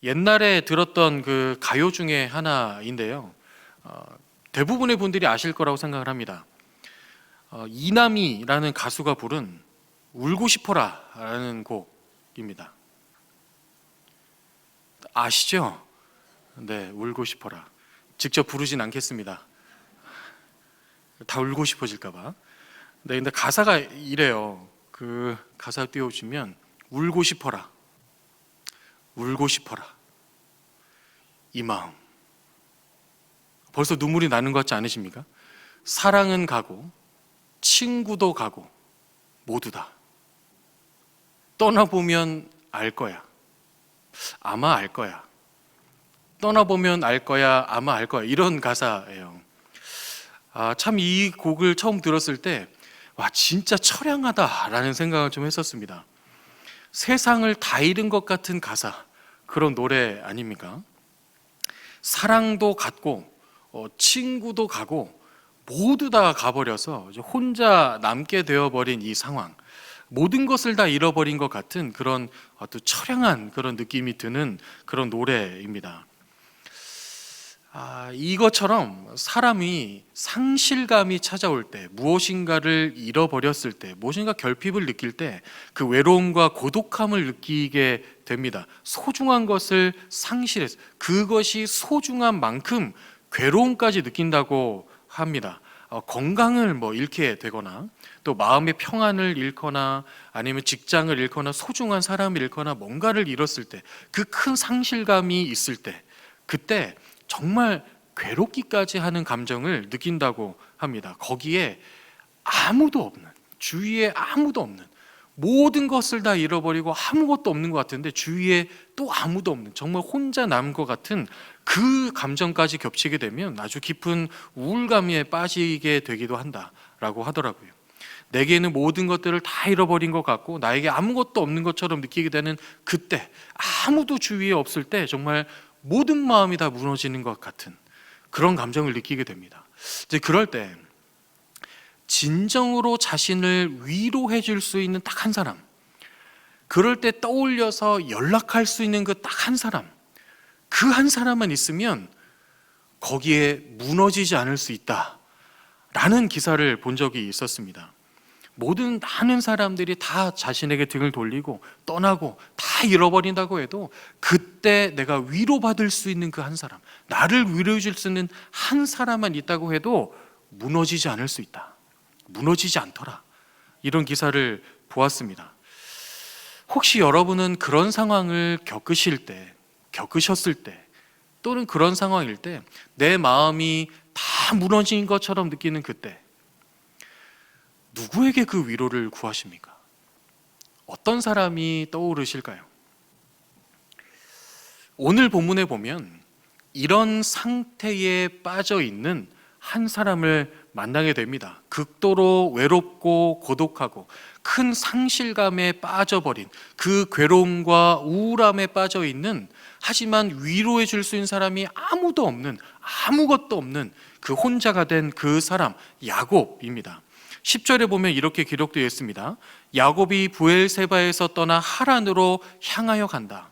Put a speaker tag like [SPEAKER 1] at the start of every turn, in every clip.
[SPEAKER 1] 옛날에 들었던 그 가요 중에 하나인데요. 대부분의 분들이 아실 거라고 생각을 합니다. 이남이라는 가수가 부른 울고 싶어라라는 곡입니다. 아시죠? 네, 울고 싶어라. 직접 부르진 않겠습니다. 다 울고 싶어질까 봐. 네, 근데 가사가 이래요. 그 가사 띄워주면 울고 싶어라. 울고 싶어라. 이 마음. 벌써 눈물이 나는 것 같지 않으십니까? 사랑은 가고 친구도 가고 모두 다. 떠나보면 알 거야. 아마 알 거야. 떠나보면 알 거야. 아마 알 거야. 이런 가사예요. 참 이 곡을 처음 들었을 때 와, 진짜 처량하다라는 생각을 좀 했었습니다. 세상을 다 잃은 것 같은 가사, 그런 노래 아닙니까? 사랑도 갔고 친구도 가고 모두 다 가버려서 혼자 남게 되어버린 이 상황, 모든 것을 다 잃어버린 것 같은 그런 아주 처량한 그런 느낌이 드는 그런 노래입니다. 이것처럼 사람이 상실감이 찾아올 때, 무엇인가를 잃어버렸을 때, 무엇인가 결핍을 느낄 때 그 외로움과 고독함을 느끼게 됩니다. 소중한 것을 상실해서 그것이 소중한 만큼 괴로움까지 느낀다고 합니다. 건강을 잃게 되거나 또 마음의 평안을 잃거나 아니면 직장을 잃거나 소중한 사람을 잃거나 뭔가를 잃었을 때, 그 큰 상실감이 있을 때, 그때 정말 괴롭기까지 하는 감정을 느낀다고 합니다. 거기에 아무도 없는, 주위에 아무도 없는, 모든 것을 다 잃어버리고 아무것도 없는 것 같은데 주위에 또 아무도 없는, 정말 혼자 남은 것 같은 그 감정까지 겹치게 되면 아주 깊은 우울감에 빠지게 되기도 한다라고 하더라고요. 내게는 모든 것들을 다 잃어버린 것 같고 나에게 아무것도 없는 것처럼 느끼게 되는 그때, 아무도 주위에 없을 때 정말 모든 마음이 다 무너지는 것 같은 그런 감정을 느끼게 됩니다. 이제 그럴 때 진정으로 자신을 위로해 줄 수 있는 딱 한 사람, 그럴 때 떠올려서 연락할 수 있는 그 딱 한 사람, 그 한 사람만 있으면 거기에 무너지지 않을 수 있다라는 기사를 본 적이 있었습니다. 모든 많은 사람들이 다 자신에게 등을 돌리고 떠나고 다 잃어버린다고 해도 그때 내가 위로받을 수 있는 그 한 사람, 나를 위로해 줄 수 있는 한 사람만 있다고 해도 무너지지 않을 수 있다. 무너지지 않더라. 이런 기사를 보았습니다. 혹시 여러분은 그런 상황을 겪으셨을 때 또는 그런 상황일 때 내 마음이 다 무너진 것처럼 느끼는 그때 누구에게 그 위로를 구하십니까? 어떤 사람이 떠오르실까요? 오늘 본문에 보면 이런 상태에 빠져 있는 한 사람을 만나게 됩니다. 극도로 외롭고 고독하고 큰 상실감에 빠져버린, 그 괴로움과 우울함에 빠져 있는, 하지만 위로해 줄 수 있는 사람이 아무도 없는, 아무것도 없는 그 혼자가 된 그 사람, 야곱입니다. 10절에 보면 이렇게 기록되어 있습니다. 야곱이 브엘세바에서 떠나 하란으로 향하여 간다.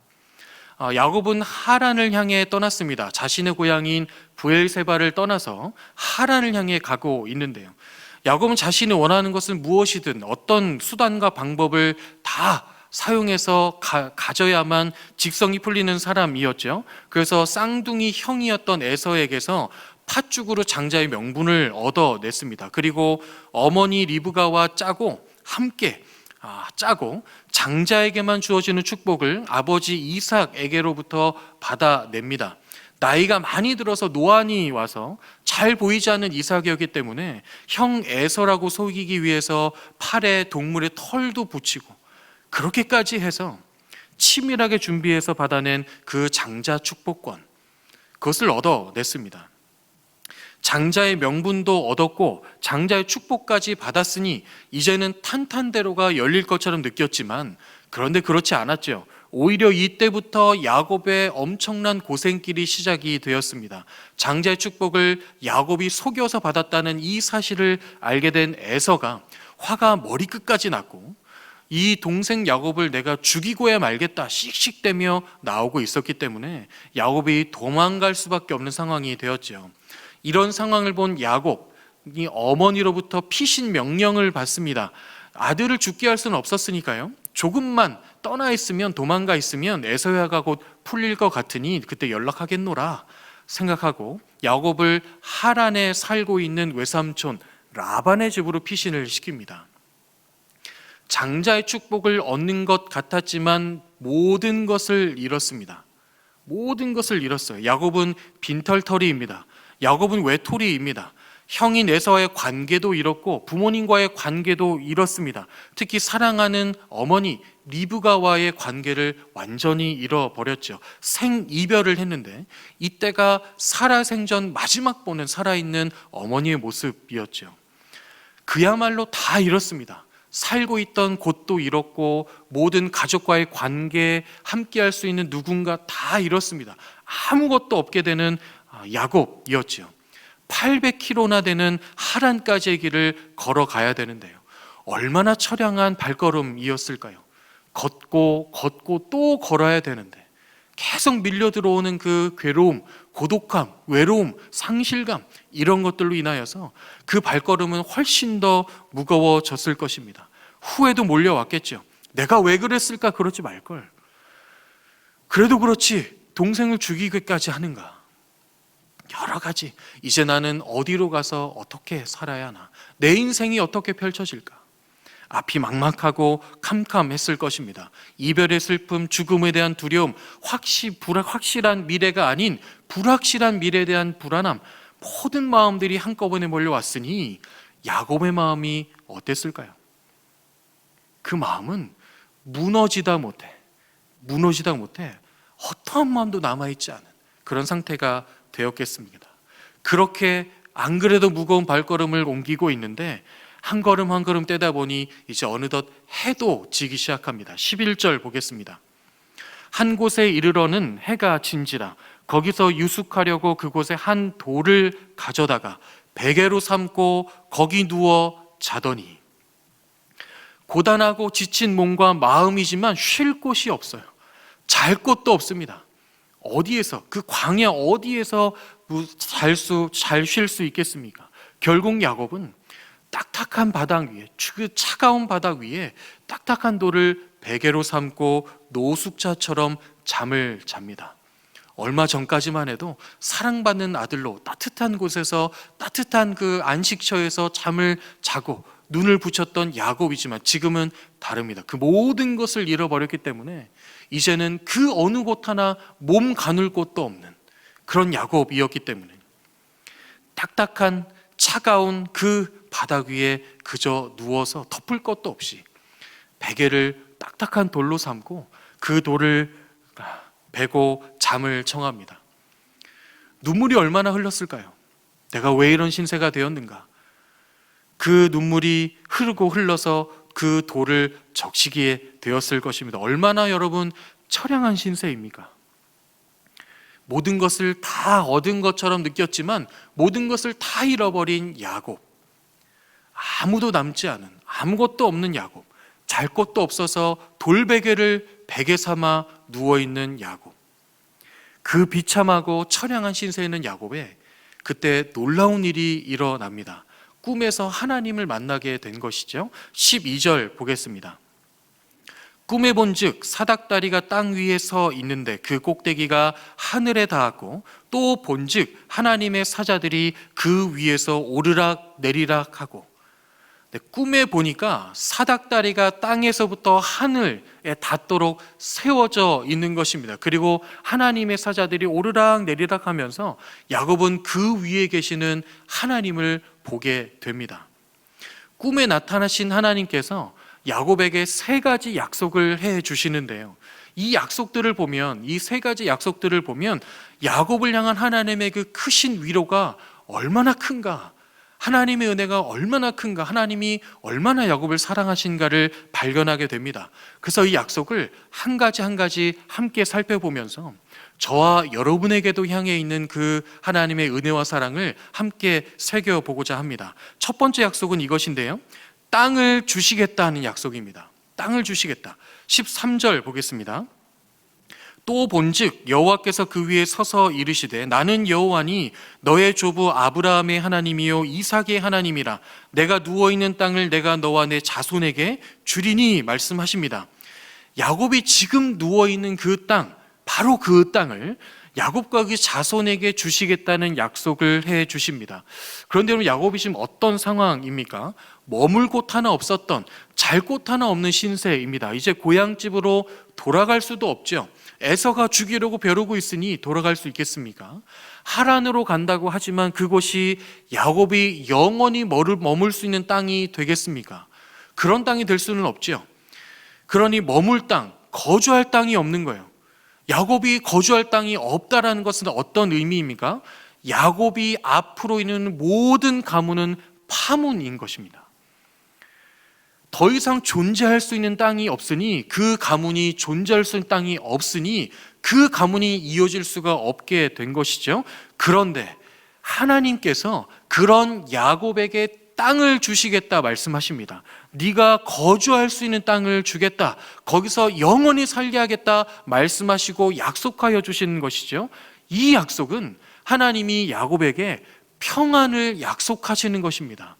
[SPEAKER 1] 야곱은 하란을 향해 떠났습니다. 자신의 고향인 브엘세바를 떠나서 하란을 향해 가고 있는데요. 야곱은 자신이 원하는 것은 무엇이든 어떤 수단과 방법을 다 사용해서 가져야만 직성이 풀리는 사람이었죠. 그래서 쌍둥이 형이었던 에서에게서 팥죽으로 장자의 명분을 얻어냈습니다. 그리고 어머니 리브가와 함께 짜고 장자에게만 주어지는 축복을 아버지 이삭에게로부터 받아냅니다. 나이가 많이 들어서 노안이 와서 잘 보이지 않는 이삭이었기 때문에 형 에서라고 속이기 위해서 팔에 동물의 털도 붙이고 그렇게까지 해서 치밀하게 준비해서 받아낸 그 장자 축복권, 그것을 얻어냈습니다. 장자의 명분도 얻었고 장자의 축복까지 받았으니 이제는 탄탄대로가 열릴 것처럼 느꼈지만, 그런데 그렇지 않았죠. 오히려 이때부터 야곱의 엄청난 고생길이 시작이 되었습니다. 장자의 축복을 야곱이 속여서 받았다는 이 사실을 알게 된 에서가 화가 머리끝까지 났고, 이 동생 야곱을 내가 죽이고야 말겠다 씩씩대며 나오고 있었기 때문에 야곱이 도망갈 수밖에 없는 상황이 되었죠. 이런 상황을 본 야곱이 어머니로부터 피신 명령을 받습니다. 아들을 죽게 할 수는 없었으니까요. 조금만 떠나 있으면, 도망가 있으면 에서야가 곧 풀릴 것 같으니 그때 연락하겠노라 생각하고 야곱을 하란에 살고 있는 외삼촌 라반의 집으로 피신을 시킵니다. 장자의 축복을 얻는 것 같았지만 모든 것을 잃었습니다. 모든 것을 잃었어요. 야곱은 빈털터리입니다. 야곱은 외톨이입니다. 형인 에서와의 관계도 잃었고 부모님과의 관계도 잃었습니다. 특히 사랑하는 어머니 리브가와의 관계를 완전히 잃어버렸죠. 생이별을 했는데 이때가 살아생전 마지막 보는 살아있는 어머니의 모습이었죠. 그야말로 다 잃었습니다. 살고 있던 곳도 잃었고 모든 가족과의 관계, 함께할 수 있는 누군가 다 잃었습니다. 아무것도 없게 되는 야곱이었지요. 800km나 되는 하란까지의 길을 걸어가야 되는데요. 얼마나 처량한 발걸음이었을까요? 걷고 또 걸어야 되는데 계속 밀려 들어오는 그 괴로움, 고독함, 외로움, 상실감 이런 것들로 인하여서 그 발걸음은 훨씬 더 무거워졌을 것입니다. 후회도 몰려왔겠죠. 내가 왜 그랬을까? 그러지 말걸. 그래도 그렇지 동생을 죽이기까지 하는가? 여러 가지. 이제 나는 어디로 가서 어떻게 살아야 하나? 내 인생이 어떻게 펼쳐질까? 앞이 막막하고 캄캄했을 것입니다. 이별의 슬픔, 죽음에 대한 두려움, 확실한 미래가 아닌 불확실한 미래에 대한 불안함, 모든 마음들이 한꺼번에 몰려왔으니 야곱의 마음이 어땠을까요? 그 마음은 무너지다 못해 어떠한 마음도 남아있지 않은 그런 상태가 되었겠습니다. 그렇게 안 그래도 무거운 발걸음을 옮기고 있는데 한 걸음 한 걸음 떼다 보니 이제 어느덧 해도 지기 시작합니다. 11절 보겠습니다. 한 곳에 이르러는 해가 진지라 거기서 유숙하려고 그곳에 한 돌을 가져다가 베개로 삼고 거기 누워 자더니 고단하고 지친 몸과 마음이지만 쉴 곳이 없어요. 잘 곳도 없습니다. 어디에서, 그 광야 어디에서 잘 쉴 수 있겠습니까? 결국 야곱은 딱딱한 바닥 위에, 그 차가운 바닥 위에 딱딱한 돌을 베개로 삼고 노숙자처럼 잠을 잡니다. 얼마 전까지만 해도 사랑받는 아들로 따뜻한 곳에서, 따뜻한 그 안식처에서 잠을 자고 눈을 붙였던 야곱이지만 지금은 다릅니다. 그 모든 것을 잃어버렸기 때문에 이제는 그 어느 곳 하나 몸 가눌 곳도 없는 그런 야곱이었기 때문에 딱딱한 차가운 그 바닥 위에 그저 누워서 덮을 것도 없이 베개를 딱딱한 돌로 삼고 그 돌을 베고 잠을 청합니다. 눈물이 얼마나 흘렀을까요? 내가 왜 이런 신세가 되었는가? 그 눈물이 흐르고 흘러서 그 돌을 적시기에 되었을 것입니다. 얼마나 여러분 처량한 신세입니까? 모든 것을 다 얻은 것처럼 느꼈지만 모든 것을 다 잃어버린 야곱, 아무도 남지 않은, 아무것도 없는 야곱, 잘 곳도 없어서 돌베개를 베개 삼아 누워있는 야곱, 그 비참하고 처량한 신세에 야곱에 그때 놀라운 일이 일어납니다. 꿈에서 하나님을 만나게 된 것이죠. 12절 보겠습니다. 꿈에 본즉 사닥다리가 땅 위에 서 있는데 그 꼭대기가 하늘에 닿았고 또 본즉 하나님의 사자들이 그 위에서 오르락 내리락 하고, 꿈에 보니까 사닥다리가 땅에서부터 하늘에 닿도록 세워져 있는 것입니다. 그리고 하나님의 사자들이 오르락 내리락 하면서 야곱은 그 위에 계시는 하나님을 보게 됩니다. 꿈에 나타나신 하나님께서 야곱에게 세 가지 약속을 해 주시는데요. 이 약속들을 보면, 이 세 가지 약속들을 보면 야곱을 향한 하나님의 그 크신 위로가 얼마나 큰가, 하나님의 은혜가 얼마나 큰가, 하나님이 얼마나 야곱을 사랑하신가를 발견하게 됩니다. 그래서 이 약속을 한 가지 한 가지 함께 살펴보면서 저와 여러분에게도 향해 있는 그 하나님의 은혜와 사랑을 함께 새겨보고자 합니다. 첫 번째 약속은 이것인데요, 땅을 주시겠다는 약속입니다. 땅을 주시겠다. 13절 보겠습니다. 또 본즉 여호와께서 그 위에 서서 이르시되 나는 여호와니 너의 조부 아브라함의 하나님이요 이삭의 하나님이라. 내가 누워있는 땅을 내가 너와 내 자손에게 주리니 말씀하십니다. 야곱이 지금 누워있는 그 땅, 바로 그 땅을 야곱과 그 자손에게 주시겠다는 약속을 해 주십니다. 그런데 여러분, 야곱이 지금 어떤 상황입니까? 머물 곳 하나 없었던, 잘 곳 하나 없는 신세입니다. 이제 고향집으로 돌아갈 수도 없죠. 에서가 죽이려고 벼르고 있으니 돌아갈 수 있겠습니까? 하란으로 간다고 하지만 그곳이 야곱이 영원히 머물 수 있는 땅이 되겠습니까? 그런 땅이 될 수는 없죠. 그러니 머물 땅, 거주할 땅이 없는 거예요. 야곱이 거주할 땅이 없다라는 것은 어떤 의미입니까? 야곱이 앞으로 있는 모든 가문은 파문인 것입니다. 더 이상 존재할 수 있는 땅이 없으니, 그 가문이 존재할 수 있는 땅이 없으니 그 가문이 이어질 수가 없게 된 것이죠. 그런데 하나님께서 그런 야곱에게 땅을 주시겠다 말씀하십니다. 네가 거주할 수 있는 땅을 주겠다, 거기서 영원히 살게 하겠다 말씀하시고 약속하여 주시는 것이죠. 이 약속은 하나님이 야곱에게 평안을 약속하시는 것입니다.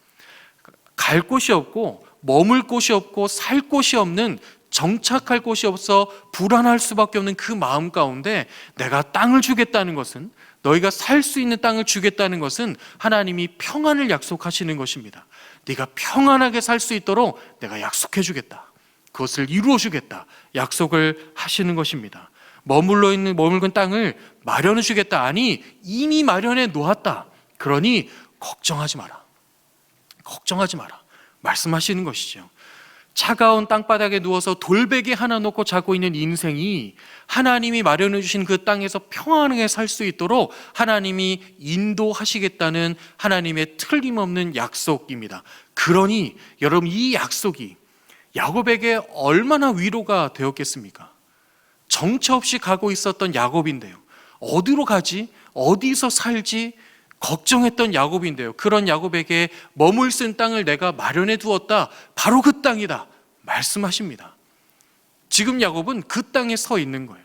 [SPEAKER 1] 갈 곳이 없고 머물 곳이 없고 살 곳이 없는, 정착할 곳이 없어 불안할 수밖에 없는 그 마음 가운데 내가 땅을 주겠다는 것은, 너희가 살 수 있는 땅을 주겠다는 것은 하나님이 평안을 약속하시는 것입니다. 네가 평안하게 살 수 있도록 내가 약속해 주겠다, 그것을 이루어 주겠다 약속을 하시는 것입니다. 머물건 땅을 마련해 주겠다. 아니, 이미 마련해 놓았다. 그러니 걱정하지 마라, 걱정하지 마라 말씀하시는 것이죠. 차가운 땅바닥에 누워서 돌베개 하나 놓고 자고 있는 인생이 하나님이 마련해 주신 그 땅에서 평안하게 살 수 있도록 하나님이 인도하시겠다는 하나님의 틀림없는 약속입니다. 그러니 여러분, 이 약속이 야곱에게 얼마나 위로가 되었겠습니까? 정처 없이 가고 있었던 야곱인데요, 어디로 가지? 어디서 살지? 걱정했던 야곱인데요, 그런 야곱에게 머물 수 있는 땅을 내가 마련해 두었다, 바로 그 땅이다 말씀하십니다. 지금 야곱은 그 땅에 서 있는 거예요.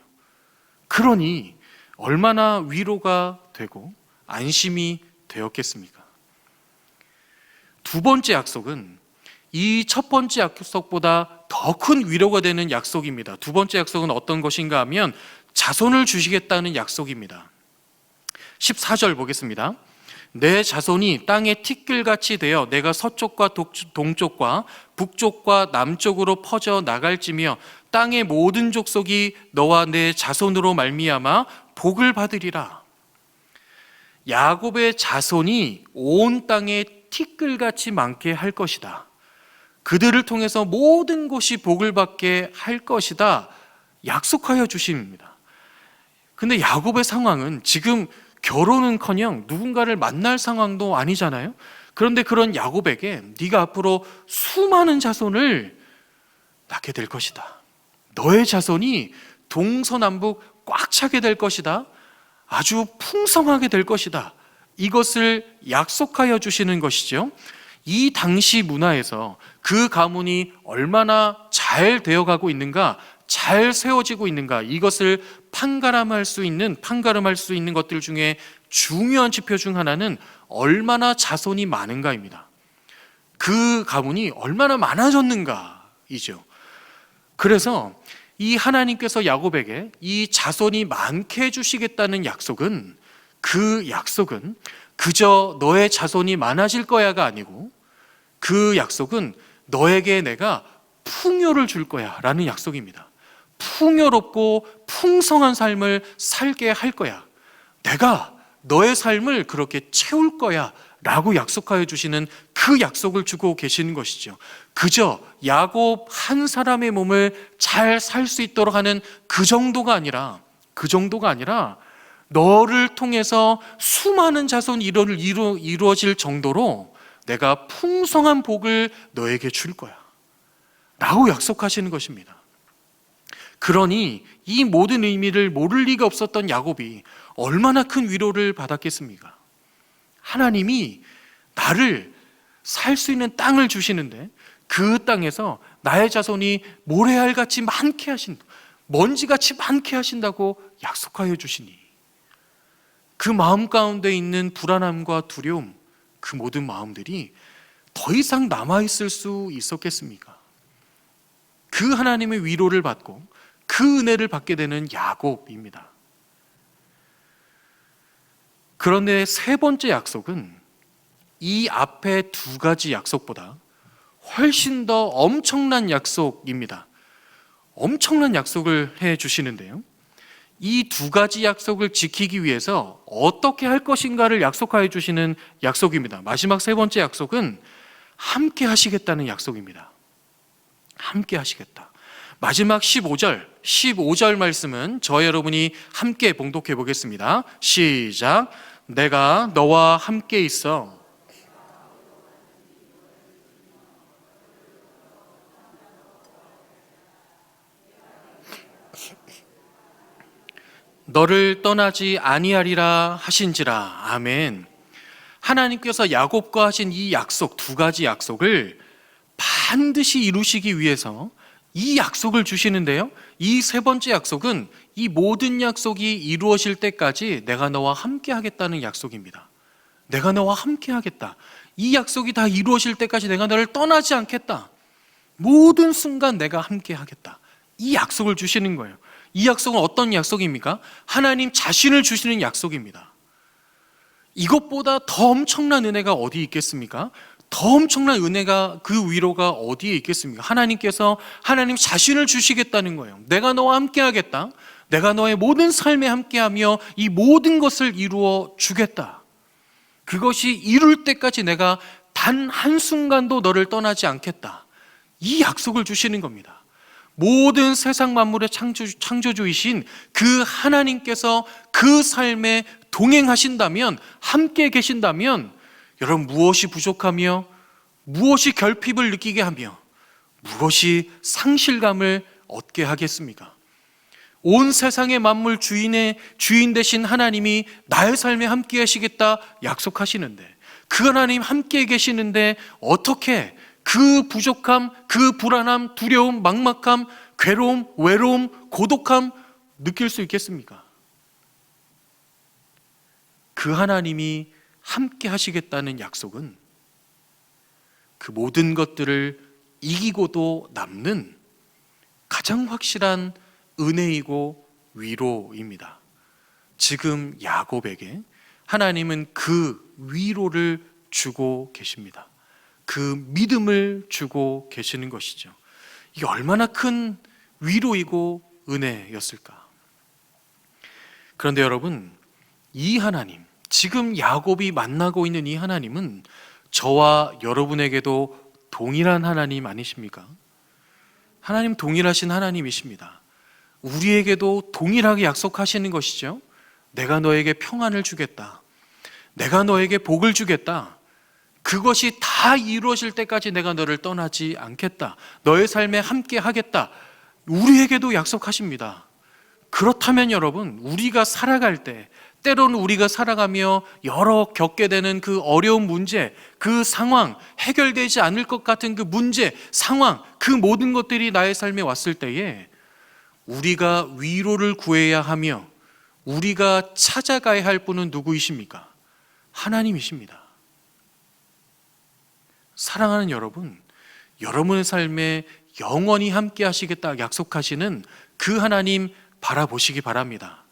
[SPEAKER 1] 그러니 얼마나 위로가 되고 안심이 되었겠습니까? 두 번째 약속은 이 첫 번째 약속보다 더 큰 위로가 되는 약속입니다. 두 번째 약속은 어떤 것인가 하면 자손을 주시겠다는 약속입니다. 14절 보겠습니다. 내 자손이 땅의 티끌같이 되어 내가 서쪽과 동쪽과 북쪽과 남쪽으로 퍼져 나갈지며 땅의 모든 족속이 너와 내 자손으로 말미암아 복을 받으리라. 야곱의 자손이 온 땅에 티끌같이 많게 할 것이다. 그들을 통해서 모든 곳이 복을 받게 할 것이다 약속하여 주십니다. 근데 야곱의 상황은 지금 결혼은커녕 누군가를 만날 상황도 아니잖아요. 그런데 그런 야곱에게 네가 앞으로 수많은 자손을 낳게 될 것이다, 너의 자손이 동서남북 꽉 차게 될 것이다, 아주 풍성하게 될 것이다, 이것을 약속하여 주시는 것이죠. 이 당시 문화에서 그 가문이 얼마나 잘 되어가고 있는가, 잘 세워지고 있는가, 이것을 판가름할 수 있는 것들 중에 중요한 지표 중 하나는 얼마나 자손이 많은가입니다. 그 가문이 얼마나 많아졌는가이죠. 그래서 이 하나님께서 야곱에게 이 자손이 많게 해주시겠다는 약속은, 그 약속은 그저 너의 자손이 많아질 거야가 아니고, 그 약속은 너에게 내가 풍요를 줄 거야 라는 약속입니다. 풍요롭고 풍성한 삶을 살게 할 거야, 내가 너의 삶을 그렇게 채울 거야 라고 약속하여 주시는 그 약속을 주고 계시는 것이죠. 그저 야곱 한 사람의 몸을 잘 살 수 있도록 하는 그 정도가 아니라 너를 통해서 수많은 자손이 이루어질 정도로 내가 풍성한 복을 너에게 줄 거야 라고 약속하시는 것입니다. 그러니 이 모든 의미를 모를 리가 없었던 야곱이 얼마나 큰 위로를 받았겠습니까? 하나님이 나를 살 수 있는 땅을 주시는데 그 땅에서 나의 자손이 모래알같이 많게 하신다, 먼지같이 많게 하신다고 약속하여 주시니 그 마음 가운데 있는 불안함과 두려움, 그 모든 마음들이 더 이상 남아있을 수 있었겠습니까? 그 하나님의 위로를 받고 그 은혜를 받게 되는 야곱입니다. 그런데 세 번째 약속은 이 앞에 두 가지 약속보다 훨씬 더 엄청난 약속입니다. 엄청난 약속을 해 주시는데요, 이 두 가지 약속을 지키기 위해서 어떻게 할 것인가를 약속하여 주시는 약속입니다. 마지막 세 번째 약속은 함께 하시겠다는 약속입니다. 함께 하시겠다. 마지막 15절 말씀은 저 여러분이 함께 봉독해 보겠습니다. 시작. 내가 너와 함께 있어 너를 떠나지 아니하리라 하신지라. 아멘. 하나님께서 야곱과 하신 이 약속, 두 가지 약속을 반드시 이루시기 위해서 이 약속을 주시는데요, 이 세 번째 약속은 이 모든 약속이 이루어질 때까지 내가 너와 함께 하겠다는 약속입니다. 내가 너와 함께 하겠다. 이 약속이 다 이루어질 때까지 내가 너를 떠나지 않겠다. 모든 순간 내가 함께 하겠다. 이 약속을 주시는 거예요. 이 약속은 어떤 약속입니까? 하나님 자신을 주시는 약속입니다. 이것보다 더 엄청난 은혜가 어디 있겠습니까? 더 엄청난 은혜가, 그 위로가 어디에 있겠습니까? 하나님께서 하나님 자신을 주시겠다는 거예요. 내가 너와 함께 하겠다. 내가 너의 모든 삶에 함께하며 이 모든 것을 이루어 주겠다. 그것이 이룰 때까지 내가 단 한순간도 너를 떠나지 않겠다. 이 약속을 주시는 겁니다. 모든 세상 만물의 창조주이신 그 하나님께서 그 삶에 동행하신다면, 함께 계신다면, 여러분 무엇이 부족하며 무엇이 결핍을 느끼게 하며 무엇이 상실감을 얻게 하겠습니까? 온 세상의 만물 주인 되신 하나님이 나의 삶에 함께 하시겠다 약속하시는데, 그 하나님 함께 계시는데 어떻게 그 부족함, 그 불안함, 두려움, 막막함, 괴로움, 외로움, 고독함 느낄 수 있겠습니까? 그 하나님이 함께 하시겠다는 약속은 그 모든 것들을 이기고도 남는 가장 확실한 은혜이고 위로입니다. 지금 야곱에게 하나님은 그 위로를 주고 계십니다. 그 믿음을 주고 계시는 것이죠. 이게 얼마나 큰 위로이고 은혜였을까. 그런데 여러분, 이 하나님, 지금 야곱이 만나고 있는 이 하나님은 저와 여러분에게도 동일한 하나님 아니십니까? 하나님 동일하신 하나님이십니다. 우리에게도 동일하게 약속하시는 것이죠. 내가 너에게 평안을 주겠다. 내가 너에게 복을 주겠다. 그것이 다 이루어질 때까지 내가 너를 떠나지 않겠다. 너의 삶에 함께 하겠다. 우리에게도 약속하십니다. 그렇다면 여러분, 우리가 살아갈 때, 때로는 우리가 살아가며 여러 겪게 되는 그 어려운 문제, 그 상황, 해결되지 않을 것 같은 그 문제, 상황, 그 모든 것들이 나의 삶에 왔을 때에 우리가 위로를 구해야 하며 우리가 찾아가야 할 분은 누구이십니까? 하나님이십니다. 사랑하는 여러분, 여러분의 삶에 영원히 함께 하시겠다 약속하시는 그 하나님 바라보시기 바랍니다.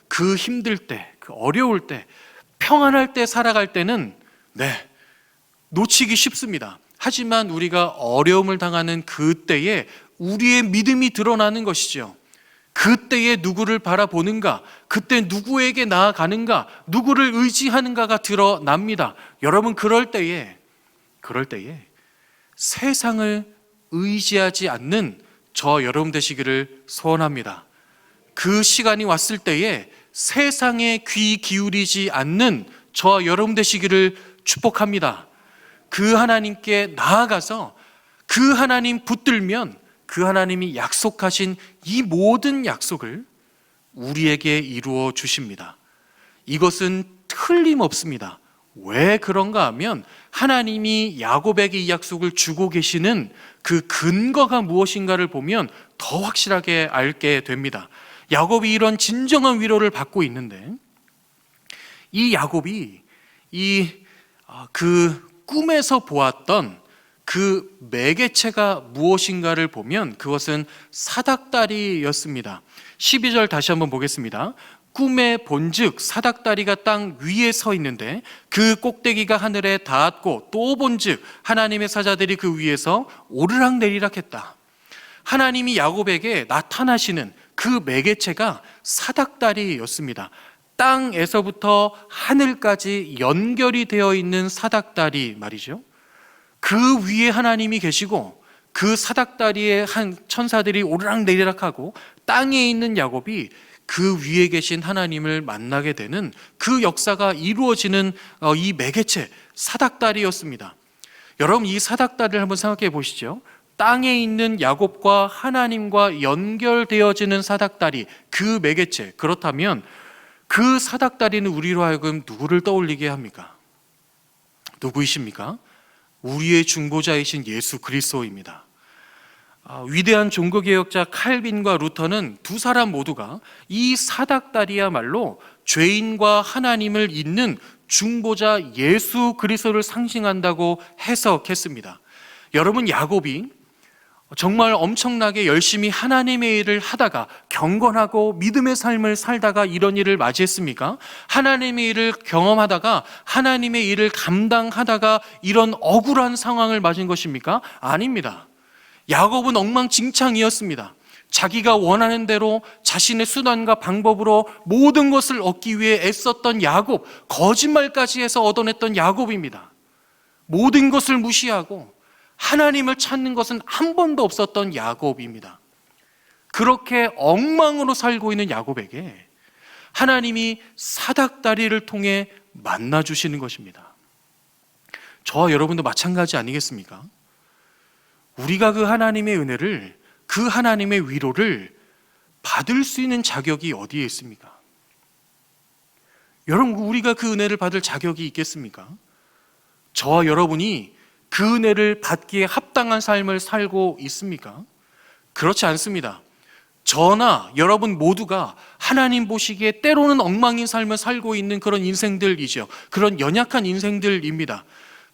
[SPEAKER 1] 그 힘들 때, 그 어려울 때, 평안할 때 살아갈 때는 놓치기 쉽습니다. 하지만 우리가 어려움을 당하는 그때에 우리의 믿음이 드러나는 것이죠. 그때에 누구를 바라보는가, 그때 누구에게 나아가는가, 누구를 의지하는가가 드러납니다. 여러분, 그럴 때에 세상을 의지하지 않는 저 여러분 되시기를 소원합니다. 그 시간이 왔을 때에 세상에 귀 기울이지 않는 저 여러분 되시기를 축복합니다. 그 하나님께 나아가서 그 하나님 붙들면 그 하나님이 약속하신 이 모든 약속을 우리에게 이루어 주십니다. 이것은 틀림없습니다. 왜 그런가 하면 하나님이 야곱에게 이 약속을 주고 계시는 그 근거가 무엇인가를 보면 더 확실하게 알게 됩니다. 야곱이 이런 진정한 위로를 받고 있는데, 이 야곱이 그 꿈에서 보았던 그 매개체가 무엇인가를 보면 그것은 사닥다리였습니다. 12절 다시 한번 보겠습니다. 꿈에 본즉 사닥다리가 땅 위에 서 있는데 그 꼭대기가 하늘에 닿았고, 또 본즉 하나님의 사자들이 그 위에서 오르락내리락 했다. 하나님이 야곱에게 나타나시는 그 매개체가 사닥다리였습니다. 땅에서부터 하늘까지 연결이 되어 있는 사닥다리 말이죠. 그 위에 하나님이 계시고 그 사닥다리에 한 천사들이 오르락내리락하고 땅에 있는 야곱이 그 위에 계신 하나님을 만나게 되는 그 역사가 이루어지는 이 매개체 사닥다리였습니다. 여러분, 이 사닥다리를 한번 생각해 보시죠. 땅에 있는 야곱과 하나님과 연결되어지는 사닥다리, 그 매개체. 그렇다면 그 사닥다리는 우리로 하여금 누구를 떠올리게 합니까? 누구이십니까? 우리의 중보자이신 예수 그리스도입니다. 위대한 종교개혁자 칼빈과 루터는 두 사람 모두가 이 사닥다리야말로 죄인과 하나님을 잇는 중보자 예수 그리스도를 상징한다고 해석했습니다. 여러분, 야곱이 정말 엄청나게 열심히 하나님의 일을 하다가 경건하고 믿음의 삶을 살다가 이런 일을 맞이했습니까? 하나님의 일을 경험하다가 하나님의 일을 감당하다가 이런 억울한 상황을 맞은 것입니까? 아닙니다. 야곱은 엉망진창이었습니다. 자기가 원하는 대로 자신의 수단과 방법으로 모든 것을 얻기 위해 애썼던 야곱, 거짓말까지 해서 얻어냈던 야곱입니다. 모든 것을 무시하고 하나님을 찾는 것은 한 번도 없었던 야곱입니다. 그렇게 엉망으로 살고 있는 야곱에게 하나님이 사닥다리를 통해 만나주시는 것입니다. 저와 여러분도 마찬가지 아니겠습니까? 우리가 그 하나님의 은혜를, 그 하나님의 위로를 받을 수 있는 자격이 어디에 있습니까? 여러분, 우리가 그 은혜를 받을 자격이 있겠습니까? 저와 여러분이 그 은혜를 받기에 합당한 삶을 살고 있습니까? 그렇지 않습니다. 저나 여러분 모두가 하나님 보시기에 때로는 엉망인 삶을 살고 있는 그런 인생들이죠. 그런 연약한 인생들입니다.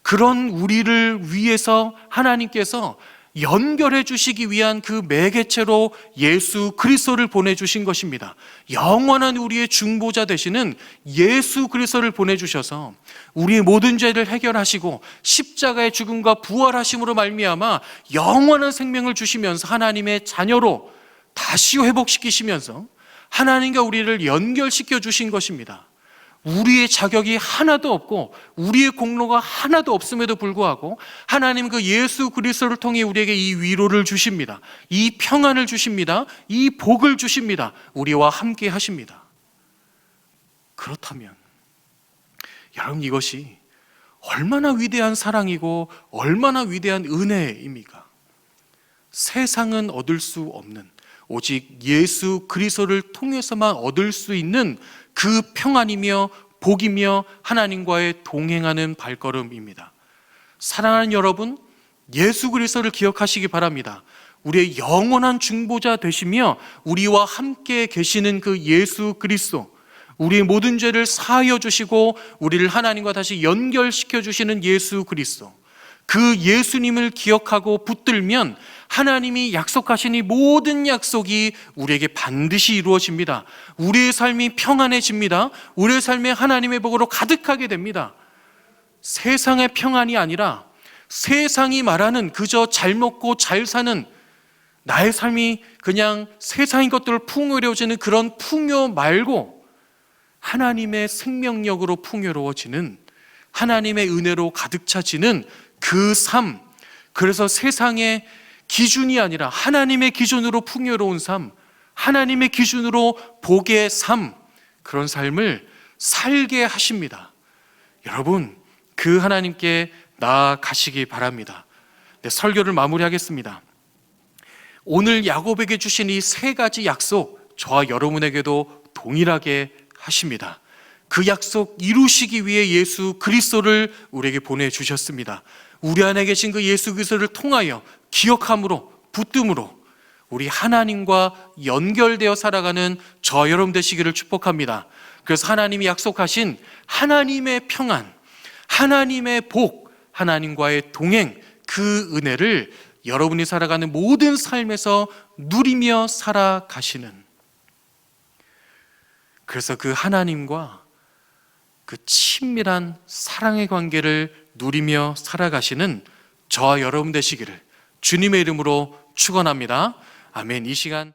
[SPEAKER 1] 그런 우리를 위해서 하나님께서 연결해 주시기 위한 그 매개체로 예수 그리스도를 보내주신 것입니다. 영원한 우리의 중보자 되시는 예수 그리스도를 보내주셔서 우리의 모든 죄를 해결하시고 십자가의 죽음과 부활하심으로 말미암아 영원한 생명을 주시면서 하나님의 자녀로 다시 회복시키시면서 하나님과 우리를 연결시켜 주신 것입니다. 우리의 자격이 하나도 없고 우리의 공로가 하나도 없음에도 불구하고 하나님 그 예수 그리스도를 통해 우리에게 이 위로를 주십니다. 이 평안을 주십니다. 이 복을 주십니다. 우리와 함께 하십니다. 그렇다면 여러분, 이것이 얼마나 위대한 사랑이고 얼마나 위대한 은혜입니까? 세상은 얻을 수 없는, 오직 예수 그리스도를 통해서만 얻을 수 있는 그 평안이며 복이며 하나님과의 동행하는 발걸음입니다. 사랑하는 여러분, 예수 그리스도를 기억하시기 바랍니다. 우리의 영원한 중보자 되시며 우리와 함께 계시는 그 예수 그리스도, 우리의 모든 죄를 사하여 주시고 우리를 하나님과 다시 연결시켜 주시는 예수 그리스도, 그 예수님을 기억하고 붙들면 하나님이 약속하신 이 모든 약속이 우리에게 반드시 이루어집니다. 우리의 삶이 평안해집니다. 우리의 삶에 하나님의 복으로 가득하게 됩니다. 세상의 평안이 아니라 세상이 말하는 그저 잘 먹고 잘 사는, 나의 삶이 그냥 세상의 것들을 풍요로워지는 그런 풍요 말고 하나님의 생명력으로 풍요로워지는, 하나님의 은혜로 가득 차지는 그 삶, 그래서 세상의 기준이 아니라 하나님의 기준으로 풍요로운 삶, 하나님의 기준으로 복의 삶, 그런 삶을 살게 하십니다. 여러분, 그 하나님께 나아가시기 바랍니다. 네, 설교를 마무리하겠습니다. 오늘 야곱에게 주신 이 세 가지 약속, 저와 여러분에게도 동일하게 하십니다. 그 약속 이루시기 위해 예수 그리스도를 우리에게 보내주셨습니다. 우리 안에 계신 그 예수 그리스도를 통하여 기억함으로, 붙듦으로 우리 하나님과 연결되어 살아가는 저 여러분 되시기를 축복합니다. 그래서 하나님이 약속하신 하나님의 평안, 하나님의 복, 하나님과의 동행, 그 은혜를 여러분이 살아가는 모든 삶에서 누리며 살아가시는, 그래서 그 하나님과 그 친밀한 사랑의 관계를 누리며 살아가시는 저와 여러분 되시기를 주님의 이름으로 축원합니다. 아멘. 이 시간